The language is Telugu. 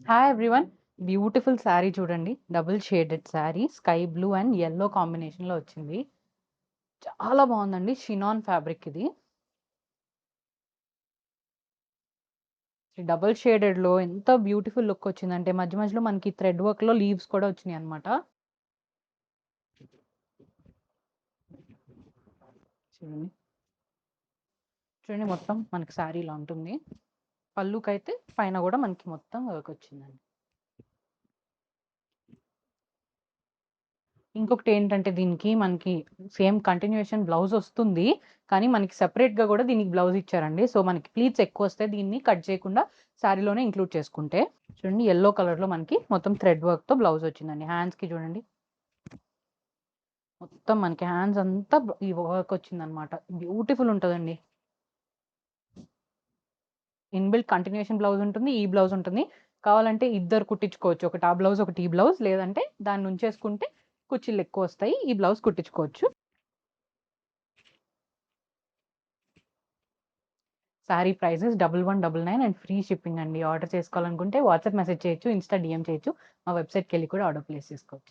Hi everyone. బ్యూటిఫుల్ శారీ చూడండి. Double shaded sari sky blue and yellow కాంబినేషన్లో వచ్చింది. చాలా బాగుందండి. షినాన్ ఫ్యాబ్రిక్ ఇది. డబుల్ షేడెడ్లో ఎంత బ్యూటిఫుల్ లుక్ వచ్చిందంటే మధ్య మధ్యలో మనకి థ్రెడ్ వర్క్లో లీవ్స్ కూడా వచ్చినాయి అనమాట. చూడండి చూడండి మొత్తం మనకి శారీ ఇలా ఉంటుంది. పళ్ళుకైతే పైన కూడా మనకి మొత్తం వర్క్ వచ్చిందండి. ఇంకొకటి ఏంటంటే దీనికి మనకి సేమ్ కంటిన్యూషన్ బ్లౌజ్ వస్తుంది. కానీ మనకి సెపరేట్‌గా కూడా దీనికి బ్లౌజ్ ఇచ్చారండి. సో మనకి ప్లీట్స్ ఎక్కువ వస్తాయి. దీన్ని కట్ చేయకుండా శారీలోనే ఇంక్లూడ్ చేసుకుంటే. చూడండి యెల్లో కలర్‌లో మనకి మొత్తం థ్రెడ్ వర్క్‌తో బ్లౌజ్ వచ్చిందండి. హ్యాండ్స్‌కి చూడండి. మొత్తం మనకి హ్యాండ్స్ అంతా ఈ వర్క్ వచ్చిందనమాట. బ్యూటిఫుల్ ఉంటదండి. ఇన్‌బిల్ట్ కంటిన్యూషన్ బ్లౌజ్ ఉంటుంది. ఈ బ్లౌజ్ ఉంటుంది. కావాలంటే ఇద్దరు కుట్టించుకోవచ్చు. ఒకటి ఆ బ్లౌజ్, ఒకటి ఈ బ్లౌజ్. లేదంటే దాన్ని ఉంచేసుకుంటే కుచ్చిళ్ళు ఎక్కువ వస్తాయి. ఈ బ్లౌజ్ కుట్టించుకోవచ్చు. Sari prices 1199 and free shipping అండి. ఆర్డర్ చేసుకోవాలనుకుంటే వాట్సాప్ మెసేజ్ చేయొచ్చు, ఇన్‌స్టా డీఎం చేయొచ్చు. మా వెబ్‌సైట్‌కెళ్ళి కూడా ఆర్డర్ ప్లేస్ చేసుకోవచ్చు.